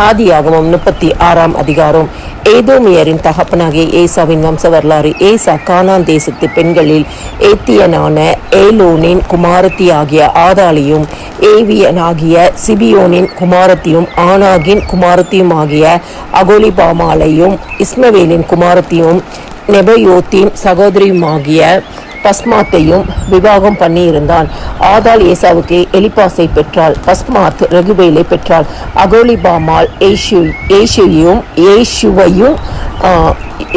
ஆதியாகமம் 36 அதிகாரம். ஏதோமியரின் தகப்பனாகிய ஏசாவின் வம்ச வரலாறு. ஏசா கானான் தேசத்து பெண்களில் ஏத்தியனான ஏலோனின் குமாரத்தியாகிய ஆதாளையும், ஏவியனாகிய சிபியோனின் குமாரத்தியும், ஆனாகின் குமாரத்தியுமாகிய அகோலிபாமாலையும், இஸ்மவேலின் குமாரத்தியும், நெபயோத்தின் சகோதரியுமாகிய பஸ்மாத்தையும் விவாகம் பண்ணியிருந்தான். ஆதாள் ஏசாவுக்கு எலிப்பாசை பெற்றாள். பஸ்மாத் ரகுவேலை பெற்றாள். அகோலிபாமால் ஏஷுவையும்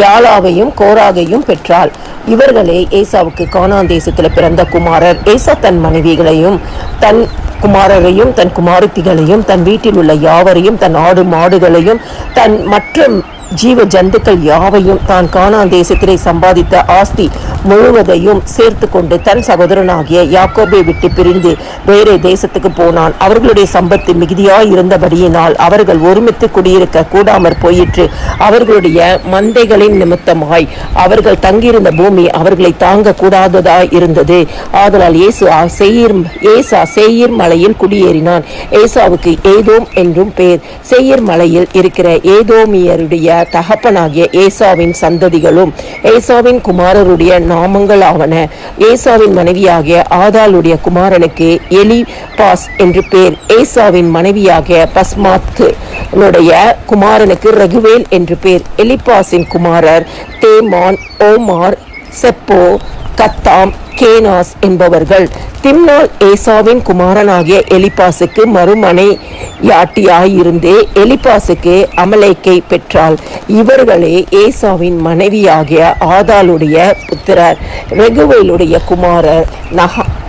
யாலாவையும் கோராகையும் பெற்றாள். இவர்களே ஏசாவுக்கு கானான் தேசத்தில் பிறந்த குமாரர். ஏசா தன் மனைவிகளையும் தன் குமாரரையும் தன் குமாரத்திகளையும் தன் வீட்டில் உள்ள யாவரையும் தன் ஆடு மாடுகளையும் தன் மற்ற ஜீவ ஜந்துக்கள் யாவையும் தான் கானான் தேசத்திலே சம்பாதித்த ஆஸ்தி முழுவதையும் சேர்த்து கொண்டு தன் சகோதரனாகிய யாக்கோபை விட்டு பிரிந்து வேறே தேசத்துக்கு போனான். அவர்களுடைய சம்பத்து மிகுதியாய் இருந்தபடியினால் அவர்கள் ஒருமித்து குடியிருக்க கூடாமற் போயிற்று. அவர்களுடைய மந்தைகளின் நிமித்தமாய் அவர்கள் தங்கியிருந்த பூமி அவர்களை தாங்க கூடாததாய் இருந்தது. ஆதலால் ஏசா சேயீர் மலையில் குடியேறினான். ஏசாவுக்கு ஏதோம் என்றும் பேர். சேயீர் மலையில் இருக்கிற ஏதோமியருடைய தகப்பனாகிய ஏசாவின் சந்ததிகளும் ஏசாவின் குமாரருடைய நாமங்களாவன. ஏசாவின் மனைவியாகிய ஆதாளுடைய குமாரனுக்கு எலிபாஸ் என்று பேர். ஏசாவின் மனைவியாகிய பஸ்மாத்துடைய குமாரனுக்கு ரகுவேல் என்று பேர். எலிபாஸின் குமாரர் தேமான், ஓமார், செப்போ, கத்தாம், கேனாஸ் என்பவர்கள். திம்னாள் ஏசாவின் குமாரனாகிய எலிப்பாசுக்கு மறுமனையாட்டியாயிருந்தே எலிப்பாசுக்கு அமலேக்கை பெற்றாள். இவர்களே ஏசாவின் மனைவியாகிய ஆதாளுடைய புத்திரர். ரெகுவேலுடைய குமாரர்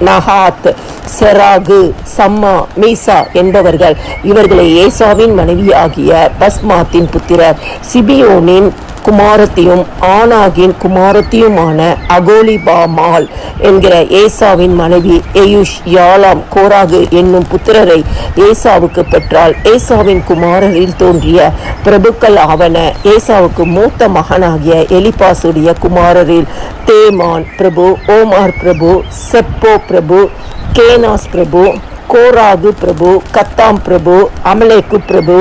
நகாத், செராகு, சம்மா, மீசா என்பவர்கள். இவர்களே ஏசாவின் மனைவியாகிய பஸ்மாத்தின் புத்திரர். சிபியோனின் குமாரத்தியும் ஆனாகின் குமாரத்தியுமான அகோலிபாமால் என்கிற ஏசாவின் மனைவி எயுஷ், யாலாம், கோராகு என்னும் புத்திரரை ஏசாவுக்கு பெற்றாள். ஏசாவின் குமாரரில் தோன்றிய பிரபுக்கள் ஆவன. ஏசாவுக்கு மூத்த மகனாகிய எலிப்பாசுடைய குமாரரில் தேமான் பிரபு, ஓமார் பிரபு, செப்போ பிரபு, கேனாஸ் பிரபு, கோராகு பிரபு, கத்தாம் பிரபு, அமலேக்கு பிரபு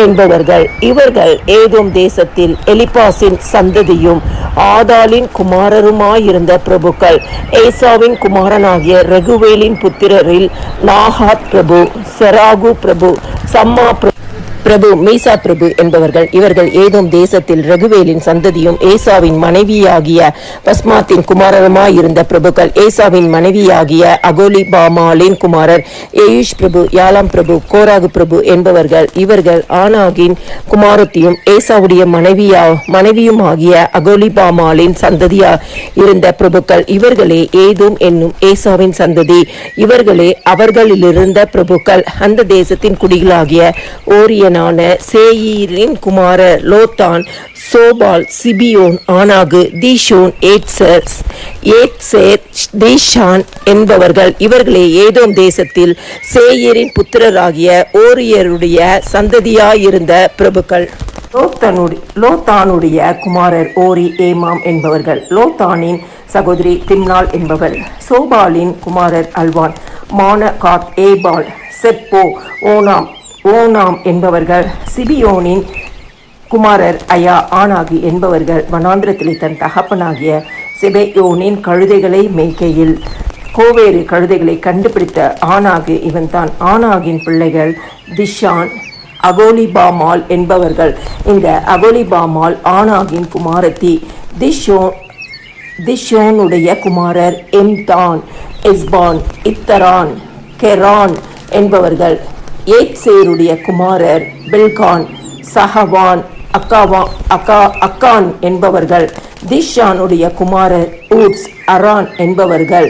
என்பவர்கள். இவர்கள் ஏதோம் தேசத்தில் எலிப்பாசின் சந்ததியும் ஆதாளின் குமாரருமாயிருந்த பிரபுக்கள். ஏசாவின் குமாரனாகிய ரகுவேலின் புத்திரரில் நாகாத் பிரபு, செராகு பிரபு, சம்மா பிரபு, மீசா பிரபு என்பவர்கள். இவர்கள் ஏதோம் தேசத்தில் ரகுவேலின் சந்ததியும் ஏசாவின் மனைவியாகிய பஸ்மாத்தின் குமாரருமாயிருந்த பிரபுக்கள். ஏசாவின் மனைவியாகிய அகோலிபாமாலின் குமாரர் ஏயுஷ் பிரபு, யாலாம் பிரபு, கோராகு பிரபு என்பவர்கள். இவர்கள் ஆனாகின் குமாரத்தியும் ஏசாவுடைய மனைவியுமாகிய அகோலிபாமாலின் சந்ததியா இருந்த பிரபுக்கள். இவர்களே ஏதோம் என்னும் ஏசாவின் சந்ததி. இவர்களே அவர்களிலிருந்த பிரபுக்கள். அந்த தேசத்தின் குடிகளாகிய ஓரியன் சேயீரின் குமாரர் லோத்தான், சோபால், சிபியோன், ஆனாகு, தீஷோன், ஏத்சேர், தீஷான் என்பவர்கள். இவர்களே ஏதோம் தேசத்தில் சேயீரின் புத்திரராகிய ஓரியருடைய சந்ததியாயிருந்த பிரபுக்கள். லோத்தானுடைய குமாரர் ஓரி, ஏமாம் என்பவர்கள். லோத்தானின் சகோதரி திம்னாள் என்பவள். சோபாலின் குமாரர் அல்வான், மானகாத், ஏபால், செப்போ, ஓனாம் என்பவர்கள். சிபியோனின் குமாரர் அயா, ஆனாகி என்பவர்கள். வனாந்திரத்திலே தன் தகப்பனாகிய செபெயோனின் கழுதைகளை மேய்க்கையில் கோவேறு கழுதைகளை கண்டுபிடித்த ஆனாகு இவன்தான். ஆனாகின் பிள்ளைகள் திஷான், அகோலிபாமால் என்பவர்கள். இந்த அகோலிபாமால் ஆனாகின் குமாரத்தி. திஷோனுடைய குமாரர் எம்தான், எஸ்பான், இத்தரான், கெரான் என்பவர்கள். ஏத்சேருடைய குமாரர் பில்கான், சஹவான், அக்கான் என்பவர்கள். திஷானுடைய குமாரர் ஊட்ஸ், அரான் என்பவர்கள்.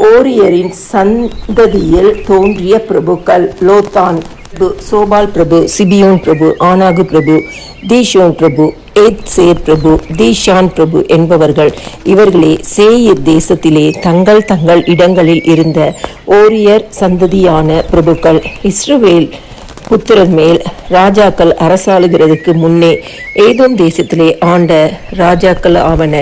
ஓரியரின் சந்ததியில் தோன்றிய பிரபுக்கள். லோத்தான் பிரபு, சோபால் பிரபு, சிபியோன் பிரபு, ஆனாகு பிரபு, தீஷோன் பிரபு, ஏத்சேர் பிரபு, தீஷான் பிரபு என்பவர்கள். இவர்களே சேயீர் தேசத்திலே தங்கள் இடங்களில் இருந்த ஓரியர் சந்ததியான பிரபுக்கள். இஸ்ரவேல் புத்திரன் மேல் ராஜாக்கள் அரசாளுகிறதுக்கு முன்னே ஏதோம் தேசத்திலே ஆண்ட ராஜாக்கள் ஆவன.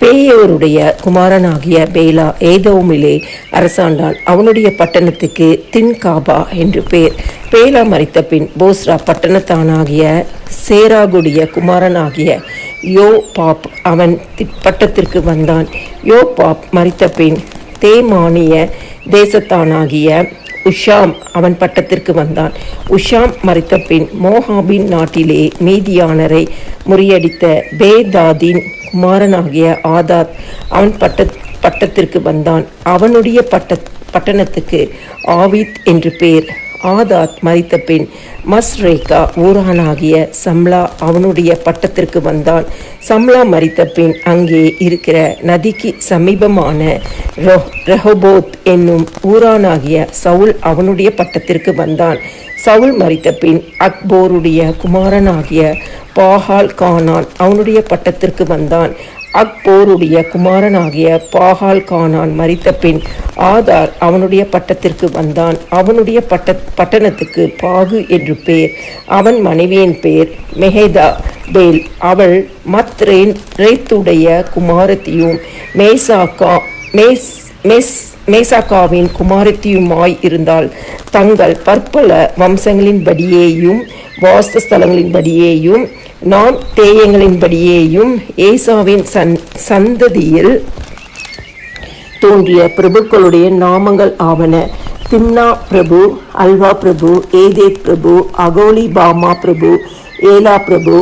பேயோருடைய குமாரனாகிய பேலா ஏதோமிலே அரசாண்டான். அவனுடைய பட்டணத்துக்கு தின்காபா என்று பேர். பேலா மரித்த பின் போஸ்ரா பட்டணத்தானாகிய சேராகுடைய குமாரனாகிய யோ பாப் அவன் பட்டத்திற்கு வந்தான். யோ பாப் மரித்த பின் தேமானிய தேசத்தானாகிய உஷாம் அவன் பட்டத்திற்கு வந்தான். உஷாம் மரித்த பின் மோகாபின் நாட்டிலே மீதியானரை முறியடித்த பேதாதின் குமாரனாகிய ஆதாத் அவன் பட்டத்திற்கு வந்தான். அவனுடைய பட்டணத்துக்கு ஆவித் என்று பேர். ஆதாத் மரித்த பின் மஸ்ரேகா ஊரானாகிய சம்லா அவனுடைய பட்டத்திற்கு வந்தான். சம்லா மரித்த பின் அங்கே இருக்கிற நதிக்கு சமீபமான ரெஹோபோத் என்னும் ஊரானாகிய சவுல் அவனுடைய பட்டத்திற்கு வந்தான். சவுல் மரித்த பின் அக்போருடைய குமாரனாகிய பாகால் கானான் அவனுடைய பட்டத்திற்கு வந்தான். அக்போருடைய குமாரனாகிய பாகால் கானான் மரித்த பின் ஆதார் அவனுடைய பட்டத்திற்கு வந்தான். அவனுடைய பட்டணத்துக்கு பாகு என்று பேர். அவன் மனைவியின் பேர் மெஹேதா பேல். அவள் மத்ரேத்துடைய குமாரத்தியும் மேசாக்காவின் குமாரத்தியுமாய் இருந்தால் தங்கள் பற்பல வம்சங்களின்படியேயும் வாசஸ்தலங்களின்படியேயும் நாம் தேயங்களின்படியேயும் ஏசாவின் சந்ததியில் தோன்றிய பிரபுக்களுடைய நாமங்கள் ஆவன. திம்னா பிரபு, அல்வா பிரபு, ஏதேத் பிரபு, அகோலி பாமா பிரபு, ஏலா பிரபு,